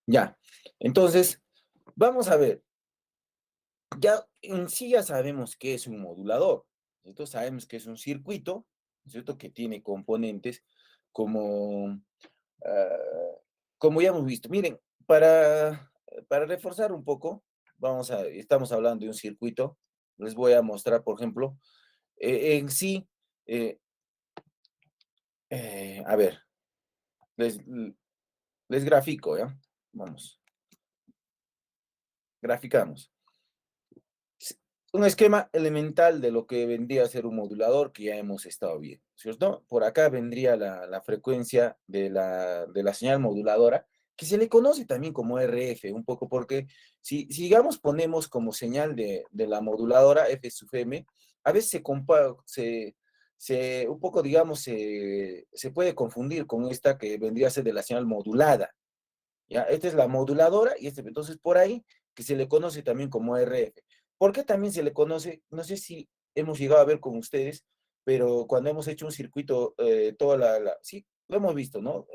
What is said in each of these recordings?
Ya. Entonces, vamos a ver. Ya en sí ya sabemos qué es un modulador. Nosotros sabemos que es un circuito, ¿no es cierto? Que tiene componentes como, ah, como ya hemos visto. Miren, para reforzar un poco, estamos hablando de un circuito. Les voy a mostrar, por ejemplo, en sí, eh, a ver, les, les grafico, ¿ya? Vamos, graficamos. s- un esquema elemental de lo que vendría a ser un modulador que ya hemos estado viendo, ¿cierto? Por acá vendría la frecuencia de la señal moduladora, que se le conoce también como RF, un poco porque si digamos ponemos como señal de la moduladora F sub m, a veces un poco, digamos, se puede confundir con esta que vendría a ser de la señal modulada. ¿Ya? Esta es la moduladora y entonces por ahí que se le conoce también como RF. ¿Por qué también se le conoce? No sé si hemos llegado a ver con ustedes, pero cuando hemos hecho un circuito, sí, lo hemos visto, ¿no?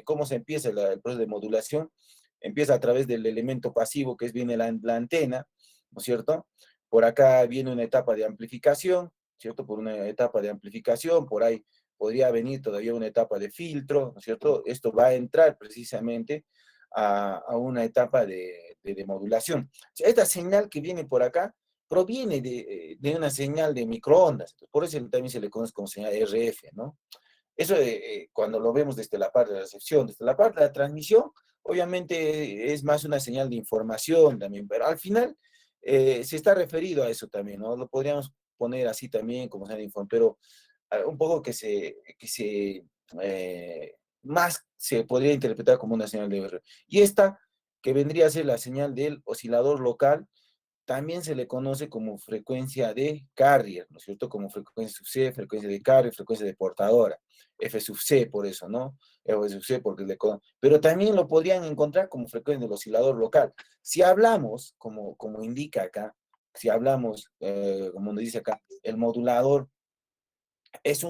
Cómo se empieza el proceso de modulación. Empieza a través del elemento pasivo, que es viene la antena, ¿no es cierto? Por acá viene una etapa de amplificación, ¿cierto? Por una etapa de amplificación, por ahí podría venir todavía una etapa de filtro, ¿no es cierto? Esto va a entrar precisamente a una etapa de modulación. O sea, esta señal que viene por acá proviene de una señal de microondas, por eso también se le conoce como señal RF, ¿no? Eso cuando lo vemos desde la parte de la recepción, desde la parte de la transmisión, obviamente es más una señal de información también, pero al final se está referido a eso también, ¿no? Lo podríamos poner así también como señal de información, pero un poco más se podría interpretar como una señal de R. Y esta, que vendría a ser la señal del oscilador local, también se le conoce como frecuencia de carrier, ¿no es cierto? Como frecuencia sub C, frecuencia de carrier, frecuencia de portadora, F sub C por eso, ¿no? F sub C porque pero también lo podrían encontrar como frecuencia del oscilador local. Si hablamos, como indica acá, si hablamos, como nos dice acá, el modulador es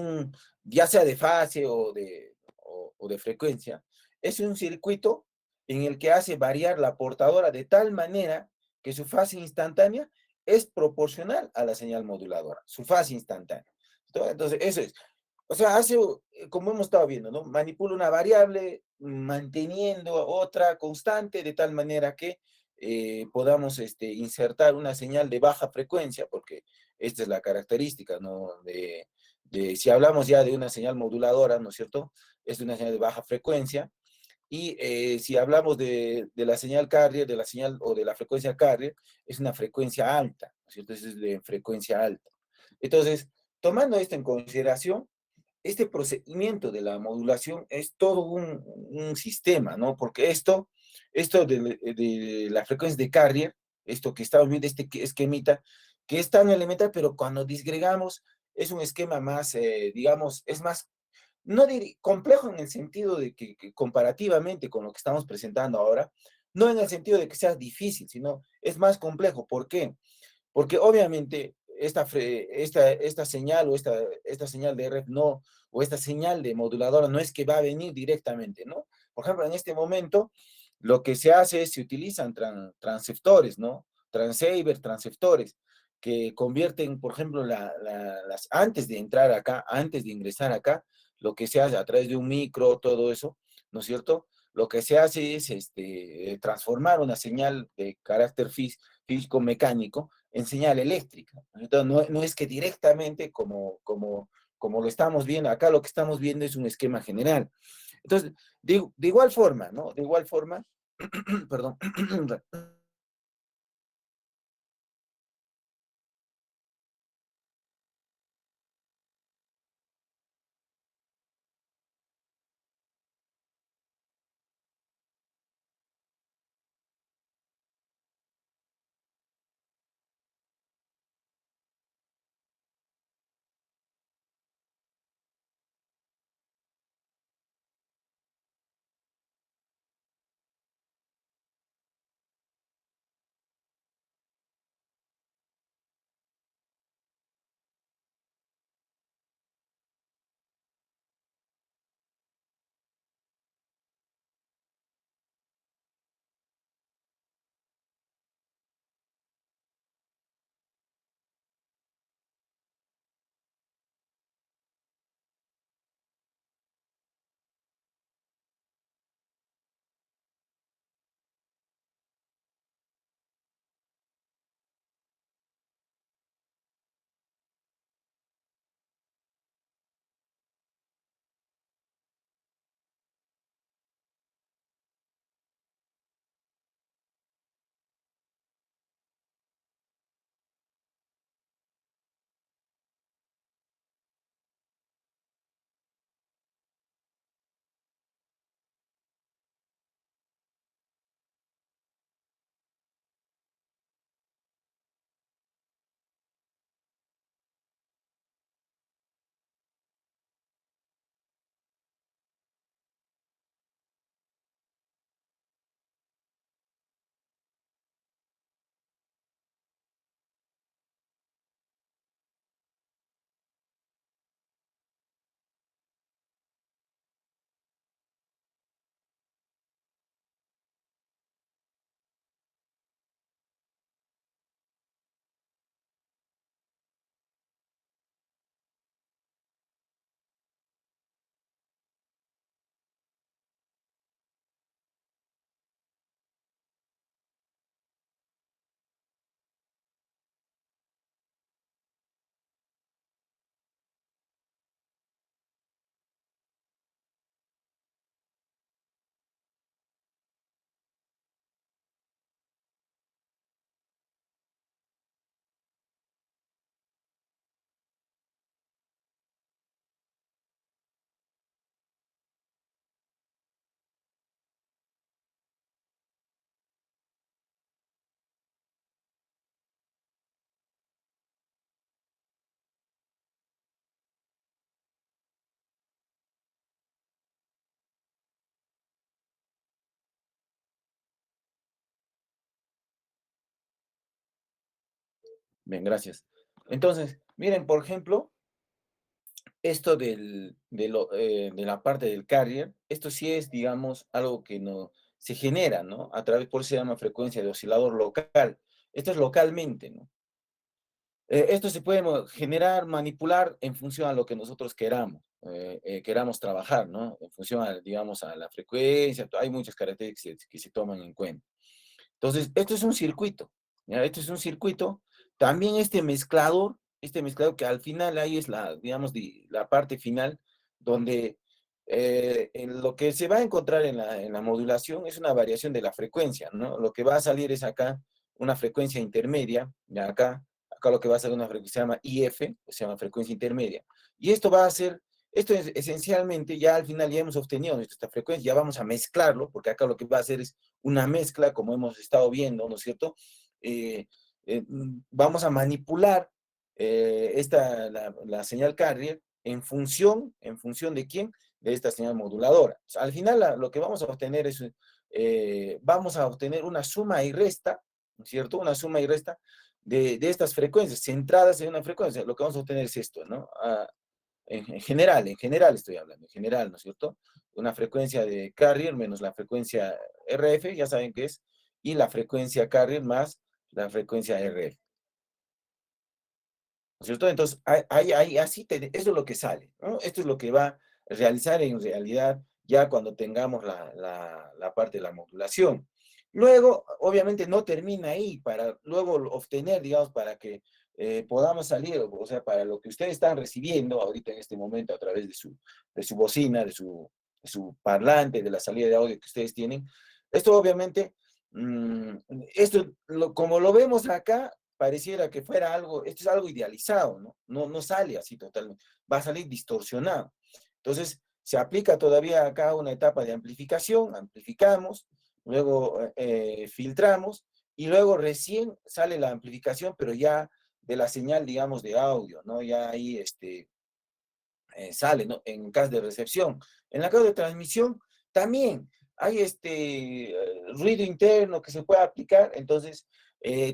ya sea de fase o de frecuencia, es un circuito en el que hace variar la portadora de tal manera que su fase instantánea es proporcional a la señal moduladora, su fase instantánea. Entonces, eso es. O sea, como hemos estado viendo, ¿no? Manipula una variable manteniendo otra constante de tal manera que podamos insertar una señal de baja frecuencia, porque esta es la característica, ¿no? Si hablamos ya de una señal moduladora, ¿no es cierto? Es una señal de baja frecuencia. Y si hablamos de la señal carrier, de la señal o de la frecuencia carrier, es una frecuencia alta, ¿no es cierto? Es de frecuencia alta. Entonces, tomando esto en consideración, este procedimiento de la modulación es todo un sistema, ¿no? Porque esto de la frecuencia de carrier, esto que estamos viendo, este esquemita, que es tan elemental, pero cuando disgregamos es un esquema más, digamos, es más, no complejo en el sentido de que comparativamente con lo que estamos presentando ahora, no en el sentido de que sea difícil, sino es más complejo. ¿Por qué? Porque obviamente esta señal esta señal de RF no, o esta señal de moduladora no es que va a venir directamente, ¿no? Por ejemplo, en este momento, lo que se hace es se utilizan transceptores, ¿no? Transceiver, transceptores, que convierten, por ejemplo, antes de entrar acá, antes de ingresar acá, lo que se hace a través de un micro, todo eso, ¿no es cierto? Lo que se hace es transformar una señal de carácter físico-mecánico en señal eléctrica. Entonces, no es que directamente, como lo estamos viendo, acá lo que estamos viendo es un esquema general. Entonces, de igual forma, ¿no? De igual forma, perdón, Bien, gracias. Entonces, miren, por ejemplo, esto de la parte del carrier, esto sí es, digamos, algo que no se genera, ¿no? A través, por eso se llama frecuencia de oscilador local. Esto es localmente, ¿no? Esto se puede generar, manipular en función a lo que nosotros queramos trabajar, ¿no? En función, digamos, a la frecuencia, hay muchas características que se toman en cuenta. Entonces, esto es un circuito, ¿ya? Esto es un circuito. También este mezclador que al final ahí es la, digamos, la parte final, donde en lo que se va a encontrar en la modulación es una variación de la frecuencia, ¿no? Lo que va a salir es acá una frecuencia intermedia, ya acá lo que va a salir una frecuencia se llama IF, se llama frecuencia intermedia. Y esto va a ser, esto es esencialmente, ya al final ya hemos obtenido esta frecuencia, ya vamos a mezclarlo, porque acá lo que va a hacer es una mezcla, como hemos estado viendo, ¿no es cierto? Eh, Vamos a manipular la señal carrier en función de quién, de esta señal moduladora. O sea, al final lo que vamos a obtener es, vamos a obtener una suma y resta, ¿no es cierto? Una suma y resta de estas frecuencias, centradas en una frecuencia. Lo que vamos a obtener es esto, ¿no? En general estoy hablando, en general, ¿no es cierto? Una frecuencia de carrier menos la frecuencia RF, ya saben qué es, y la frecuencia carrier más la frecuencia RF, ¿no es cierto? Entonces, eso es lo que sale, ¿no? Esto es lo que va a realizar en realidad ya cuando tengamos la parte de la modulación. Luego, obviamente, no termina ahí, para luego obtener, digamos, para que podamos salir, o sea, para lo que ustedes están recibiendo ahorita en este momento a través de su bocina, de su parlante, de la salida de audio que ustedes tienen. Esto obviamente, mm, como lo vemos acá, pareciera que fuera algo, esto es algo idealizado, ¿no? No sale así totalmente, va a salir distorsionado. Entonces, se aplica todavía acá una etapa de amplificación, amplificamos, luego filtramos, y luego recién sale la amplificación, pero ya de la señal, digamos, de audio, ¿no? Ya ahí sale, ¿no? En caso de recepción. En la caso de transmisión, también hay ruido interno que se puede aplicar, entonces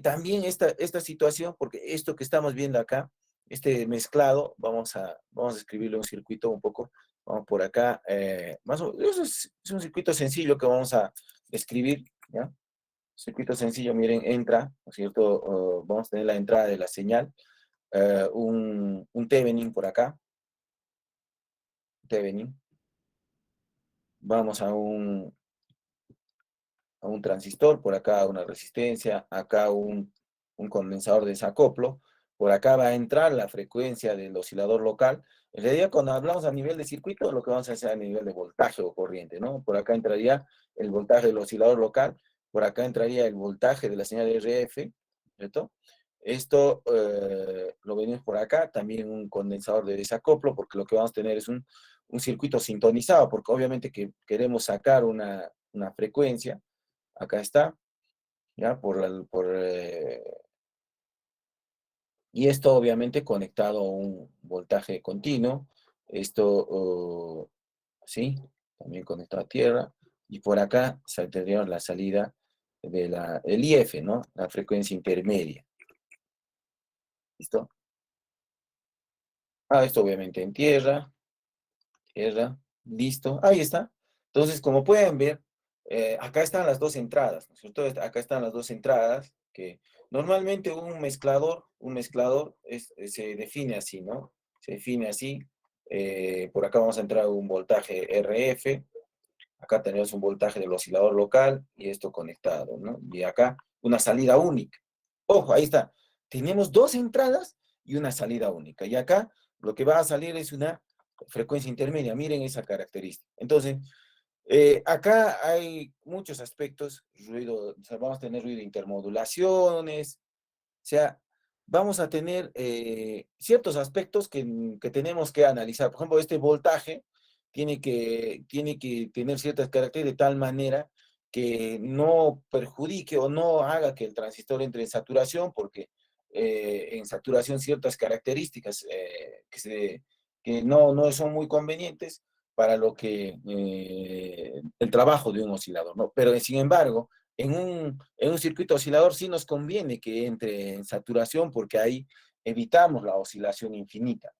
también esta situación, porque esto que estamos viendo acá, este mezclado, vamos a escribirle un circuito un poco, vamos por acá, eso es un circuito sencillo que vamos a escribir, ¿ya? Circuito sencillo, miren, entra, ¿no es cierto? Vamos a tener la entrada de la señal, un Thevenin por acá, Thevenin, vamos a un transistor, por acá una resistencia, acá un condensador de desacoplo, por acá va a entrar la frecuencia del oscilador local. En realidad, cuando hablamos a nivel de circuito, lo que vamos a hacer a nivel de voltaje o corriente, ¿no? Por acá entraría el voltaje del oscilador local, por acá entraría el voltaje de la señal RF, ¿cierto? Esto lo venimos por acá, también un condensador de desacoplo, porque lo que vamos a tener es un circuito sintonizado, porque obviamente que queremos sacar una frecuencia, acá está, ¿ya? Y esto obviamente conectado a un voltaje continuo, esto, ¿sí? También conectado a tierra, y por acá tendría la salida el IF, ¿no? La frecuencia intermedia, ¿listo? Esto obviamente en tierra, tierra, listo, ahí está. Entonces, como pueden ver, acá están las dos entradas, ¿no es cierto? Acá están las dos entradas, que normalmente un mezclador se define así, ¿no? Se define así. Por acá vamos a entrar un voltaje RF, acá tenemos un voltaje del oscilador local y esto conectado, ¿no? Y acá una salida única. Ojo, ahí está. Tenemos dos entradas y una salida única. Y acá lo que va a salir es una frecuencia intermedia. Miren esa característica. Entonces, acá hay muchos aspectos, ruido, o sea, vamos a tener ruido de intermodulaciones, o sea, vamos a tener ciertos aspectos que tenemos que analizar. Por ejemplo, este voltaje tiene que tener ciertas características de tal manera que no perjudique o no haga que el transistor entre en saturación, porque en saturación ciertas características que no son muy convenientes para lo que el trabajo de un oscilador, ¿no? Pero sin embargo, En un circuito oscilador sí nos conviene que entre en saturación porque ahí evitamos la oscilación infinita.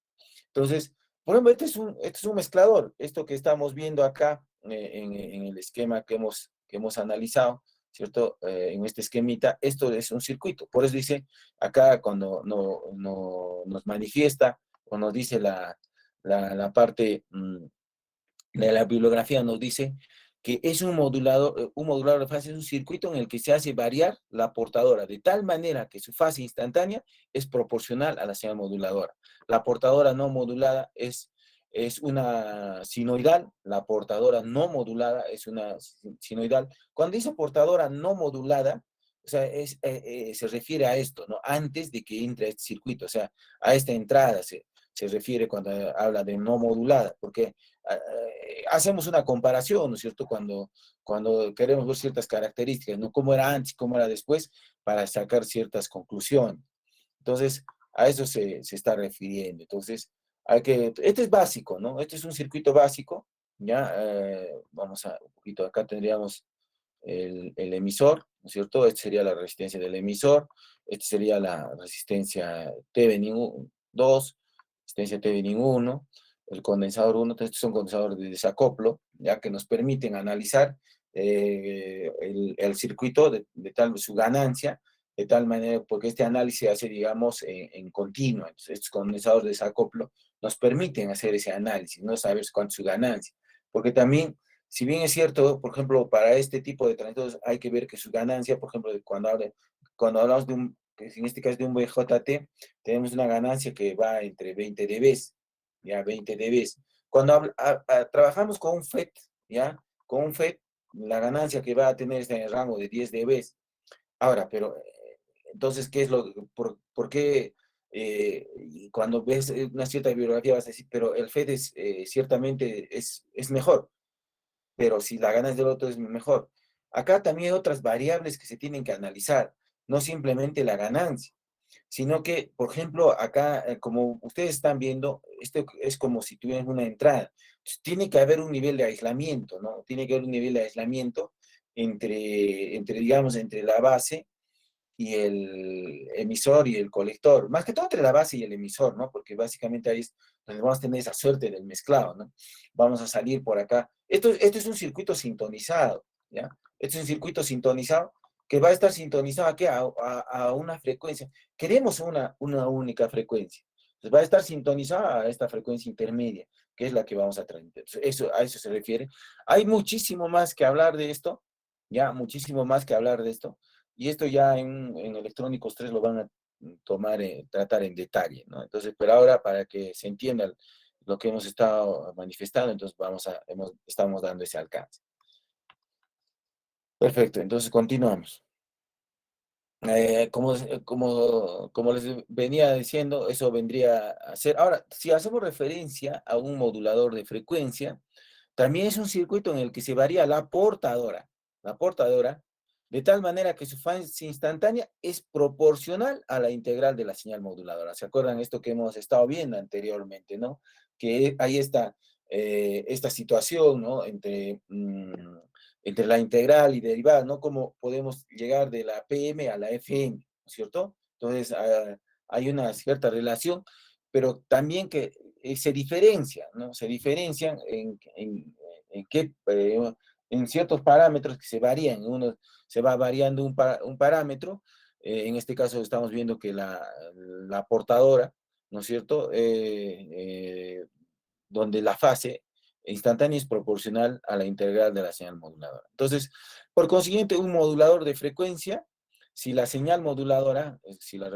Entonces, por ejemplo, este es un mezclador. Esto que estamos viendo acá en el esquema que hemos analizado, ¿cierto? En este esquemita, esto es un circuito. Por eso dice acá cuando nos manifiesta o nos dice la parte de la bibliografía, nos dice que es un modulador de fase, es un circuito en el que se hace variar la portadora de tal manera que su fase instantánea es proporcional a la señal moduladora. La portadora no modulada es una sinoidal, la portadora no modulada es una sinoidal. Cuando dice portadora no modulada, o sea, se refiere a esto, ¿no? Antes de que entre este circuito, o sea, a esta entrada se refiere cuando habla de no modulada, porque hacemos una comparación, ¿no es cierto? Cuando queremos ver ciertas características, ¿no? Cómo era antes, cómo era después, para sacar ciertas conclusiones. Entonces, a eso se está refiriendo. Entonces, este es básico, ¿no? Este es un circuito básico, ¿ya? Vamos a, un poquito, acá tendríamos el emisor, ¿no es cierto? Esta sería la resistencia del emisor, esta sería la resistencia Thevenin 2, resistencia Thevenin 1, el condensador 1, estos son condensadores de desacoplo, ya que nos permiten analizar el circuito de tal su ganancia, de tal manera, porque este análisis se hace, digamos, en continuo. Entonces, estos condensadores de desacoplo nos permiten hacer ese análisis, no saber cuánto es su ganancia. Porque también, si bien es cierto, por ejemplo, para este tipo de transistores hay que ver que su ganancia, por ejemplo, cuando hablamos de que en este caso de un BJT, tenemos una ganancia que va entre 20 dB, ya 20 dB. Cuando trabajamos con un FET, ya, con un FET, la ganancia que va a tener está en el rango de 10 dB. Ahora, pero, entonces, ¿qué es por qué cuando ves una cierta bibliografía vas a decir, pero el FET ciertamente es mejor, pero si la ganas del otro es mejor? Acá también hay otras variables que se tienen que analizar, no simplemente la ganancia, sino que, por ejemplo, acá, como ustedes están viendo, esto es como si tuvieran una entrada. Entonces, tiene que haber un nivel de aislamiento, ¿no? Tiene que haber un nivel de aislamiento digamos, entre la base y el emisor y el colector. Más que todo entre la base y el emisor, ¿no? Porque básicamente ahí es donde vamos a tener esa suerte del mezclado, ¿no? Vamos a salir por acá. Esto es un circuito sintonizado, ¿ya? Este es un circuito sintonizado que va a estar sintonizado aquí a una frecuencia. Queremos una única frecuencia. Entonces va a estar sintonizada a esta frecuencia intermedia, que es la que vamos a transmitir. A eso se refiere. Hay muchísimo más que hablar de esto, ya, muchísimo más que hablar de esto. Y esto ya en Electrónicos 3 lo van a tomar, tratar en detalle, ¿no? Entonces, pero ahora para que se entienda lo que hemos estado manifestando, entonces estamos dando ese alcance. Perfecto, entonces continuamos. Como les venía diciendo, eso vendría a ser. Ahora, si hacemos referencia a un modulador de frecuencia, también es un circuito en el que se varía la portadora, de tal manera que su fase instantánea es proporcional a la integral de la señal moduladora. ¿Se acuerdan esto que hemos estado viendo anteriormente, no? Que hay esta situación, ¿no? Entre la integral y derivada, ¿no? Cómo podemos llegar de la PM a la FM, ¿no es cierto? Entonces, hay una cierta relación, pero también que se diferencian, ¿no? Se diferencian en ciertos parámetros que se varían. Uno se va variando un parámetro, en este caso estamos viendo que la portadora, ¿no es cierto? Donde la fase instantánea es proporcional a la integral de la señal moduladora. Entonces, por consiguiente, un modulador de frecuencia, si la señal moduladora, si lo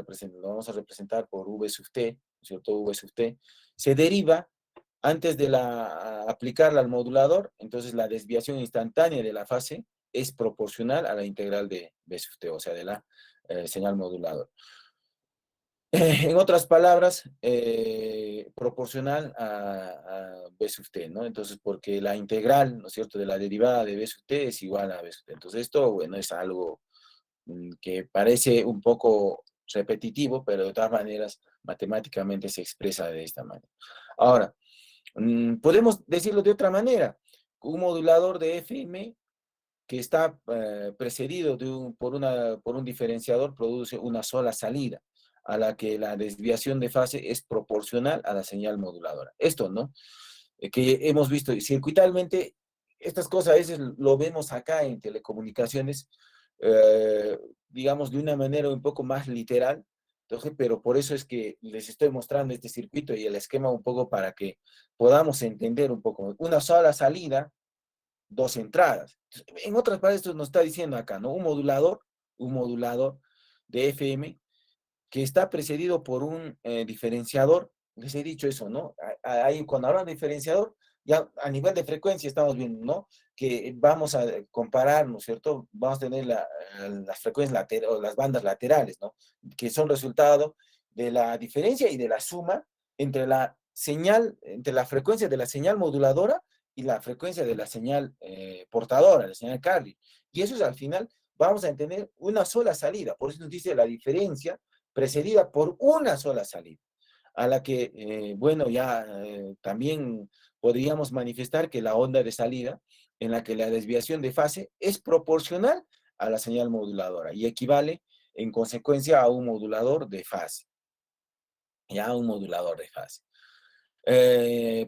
vamos a representar por V sub t, ¿no es cierto? V sub t, se deriva antes de aplicarla al modulador, entonces la desviación instantánea de la fase es proporcional a la integral de V sub t, o sea, de la señal moduladora. En otras palabras, proporcional a B sub t, ¿no? Entonces, porque la integral, ¿no es cierto?, de la derivada de B sub t es igual a B sub t. Entonces, esto, bueno, es algo que parece un poco repetitivo, pero de todas maneras, matemáticamente se expresa de esta manera. Ahora, podemos decirlo de otra manera. Un modulador de FM que está precedido por un diferenciador, produce una sola salida, a la que la desviación de fase es proporcional a la señal moduladora. Esto, ¿no? Que hemos visto circuitalmente, estas cosas a veces lo vemos acá en telecomunicaciones, digamos, de una manera un poco más literal. Entonces, pero por eso es que les estoy mostrando este circuito y el esquema un poco para que podamos entender un poco. Una sola salida, dos entradas. En otras palabras, esto nos está diciendo acá, ¿no? Un modulador de FM que está precedido por un diferenciador. Les he dicho eso, ¿no? Ahí cuando hablan de diferenciador, ya a nivel de frecuencia estamos viendo, ¿no? Que vamos a comparar, ¿no es cierto? Vamos a tener las frecuencias laterales, o las bandas laterales, ¿no? Que son resultado de la diferencia y de la suma entre la señal, entre la frecuencia de la señal moduladora y la frecuencia de la señal portadora, la señal carrier. Y eso es al final, vamos a tener una sola salida. Por eso nos dice la diferencia precedida por una sola salida, a la que, bueno, ya también podríamos manifestar que la onda de salida, en la que la desviación de fase es proporcional a la señal moduladora y equivale en consecuencia a un modulador de fase, ya un modulador de fase.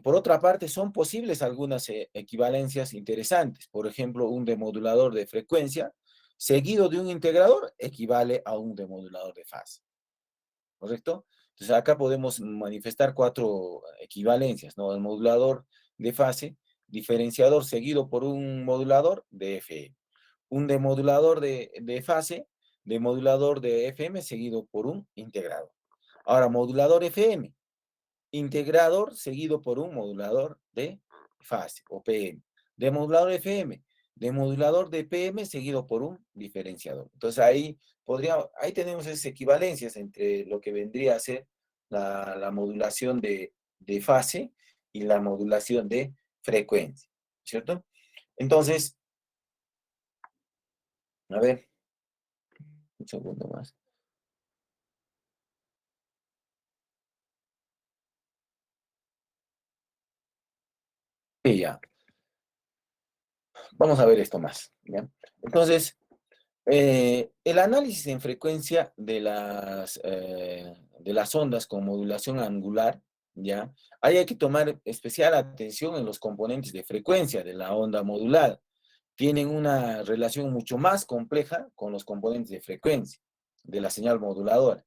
Por otra parte, son posibles algunas equivalencias interesantes. Por ejemplo, un demodulador de frecuencia seguido de un integrador equivale a un demodulador de fase. ¿Correcto? Entonces acá podemos manifestar cuatro equivalencias, ¿no? El modulador de fase, diferenciador seguido por un modulador de FM. Un demodulador de fase, demodulador de FM seguido por un integrador. Ahora, modulador FM, integrador seguido por un modulador de fase o PM. De modulador FM, de modulador de PM seguido por un diferenciador. Entonces ahí tenemos esas equivalencias entre lo que vendría a ser la modulación de fase y la modulación de frecuencia, ¿cierto? Entonces, a ver, un segundo más. Y ya, vamos a ver esto más, ¿ya? Entonces, el análisis en frecuencia de las ondas con modulación angular, ¿ya? Ahí hay que tomar especial atención en los componentes de frecuencia de la onda modulada. Tienen una relación mucho más compleja con los componentes de frecuencia de la señal moduladora.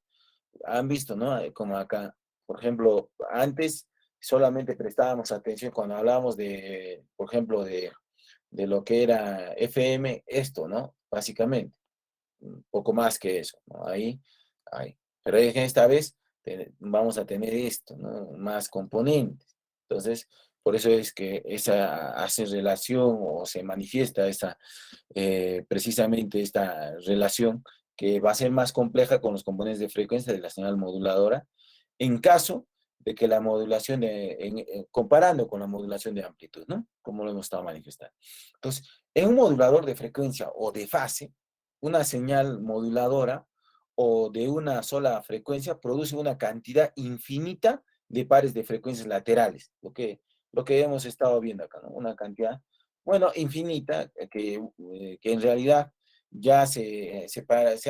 Han visto, ¿no? Como acá, por ejemplo, antes solamente prestábamos atención cuando hablábamos de, por ejemplo, de lo que era FM, esto, ¿no? Básicamente poco más que eso, ¿no? Ahí. Pero esta vez vamos a tener esto, ¿no? Más componentes. Entonces, por eso es que esa hace relación o se manifiesta precisamente esta relación que va a ser más compleja con los componentes de frecuencia de la señal moduladora, en caso de que la modulación, comparando con la modulación de amplitud, ¿no? Como lo hemos estado manifestando. Entonces, en un modulador de frecuencia o de fase, una señal moduladora o de una sola frecuencia produce una cantidad infinita de pares de frecuencias laterales, lo que hemos estado viendo acá, ¿no? Una cantidad, bueno, infinita, que en realidad ya se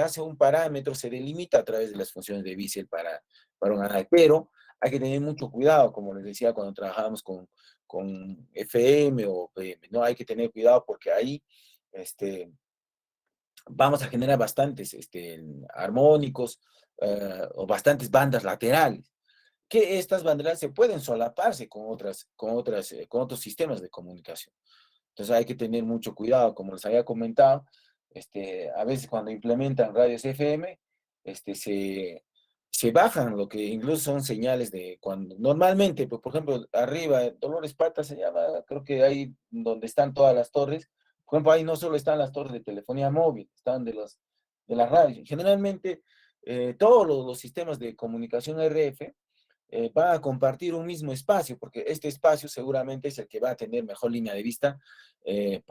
hace un parámetro, se delimita a través de las funciones de Wiesel para un análisis, pero hay que tener mucho cuidado, como les decía, cuando trabajamos con FM o PM, ¿no? Hay que tener cuidado porque ahí, vamos a generar bastantes armónicos o bastantes bandas laterales, que estas bandas se pueden solaparse con otros sistemas de comunicación. Entonces hay que tener mucho cuidado, como les había comentado, a veces cuando implementan radios FM, se bajan lo que incluso son señales de cuando normalmente, pues, por ejemplo, arriba, Dolores Pata se llama, creo que ahí donde están todas las torres, por ejemplo, ahí no solo están las torres de telefonía móvil, están de las radios. Generalmente, todos los sistemas de comunicación RF van a compartir un mismo espacio, porque este espacio seguramente es el que va a tener mejor línea de vista en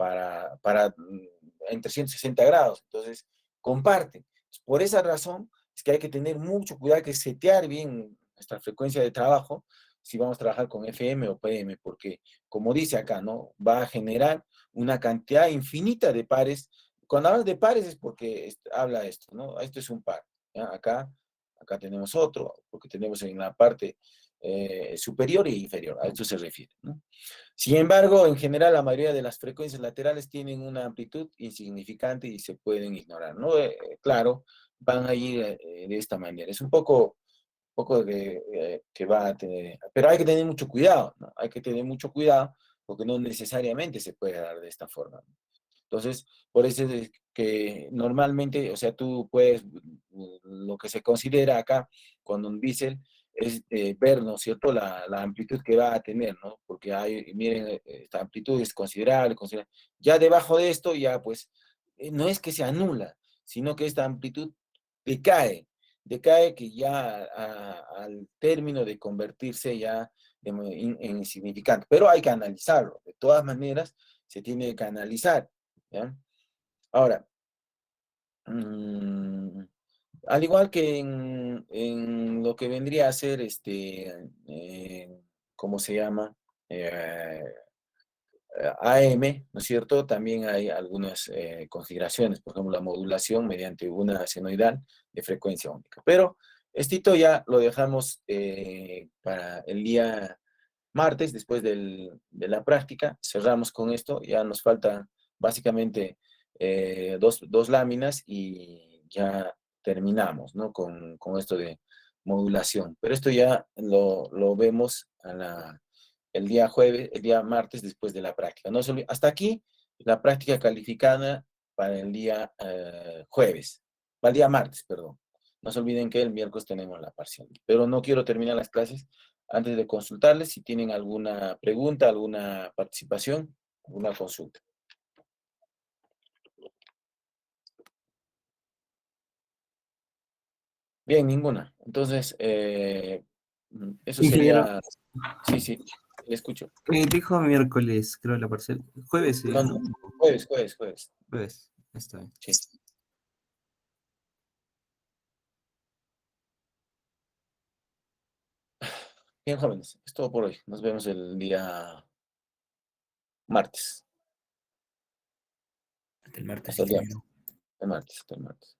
360 grados. Entonces, comparten. Por esa razón es que hay que tener mucho cuidado, que setear bien nuestra frecuencia de trabajo, si vamos a trabajar con FM o PM, porque como dice acá, ¿no? Va a generar una cantidad infinita de pares. Cuando hablas de pares es porque habla esto, ¿no? Esto es un par. ¿Ya? Acá tenemos otro, porque tenemos en la parte superior e inferior, a esto se refiere, ¿no? Sin embargo, en general, la mayoría de las frecuencias laterales tienen una amplitud insignificante y se pueden ignorar, ¿no? Claro, van a ir de esta manera. Es un poco de, que va a tener, pero hay que tener mucho cuidado, ¿no? Hay que tener mucho cuidado porque no necesariamente se puede dar de esta forma, ¿no? Entonces, por eso es que normalmente, o sea, tú puedes, lo que se considera acá cuando un bisel es ver, ¿no es cierto?, la amplitud que va a tener, ¿no? Porque hay, miren, esta amplitud es considerable, considerable. Ya debajo de esto, ya pues, no es que se anula, sino que esta amplitud decae, decae que ya al término de convertirse ya en insignificante. Pero hay que analizarlo, de todas maneras, se tiene que analizar. ¿Ya? Ahora, mm, al igual que en lo que vendría a ser ¿cómo se llama? Eh, AM, ¿no es cierto? También hay algunas consideraciones, por ejemplo, la modulación mediante una senoidal de frecuencia única. Pero esto ya lo dejamos para el día martes, después de la práctica, cerramos con esto, ya nos falta básicamente dos láminas y ya terminamos, ¿no? Con esto de modulación. Pero esto ya lo vemos el día jueves, el día martes después de la práctica. No se hasta aquí la práctica calificada para el día jueves, para el día martes, perdón. No se olviden que el miércoles tenemos la parcial. Pero no quiero terminar las clases antes de consultarles si tienen alguna pregunta, alguna participación, alguna consulta. Bien, ninguna. Entonces, eso Ingeniero, sería, sí, sí, le escucho. dijo miércoles, creo, la parcial. Jueves, No, ¿no? no, jueves, Jueves, está bien. sí. Bien, jóvenes, es todo por hoy. Nos vemos el día martes. Hasta el martes, Hasta el día ingeniero. el martes, hasta el martes.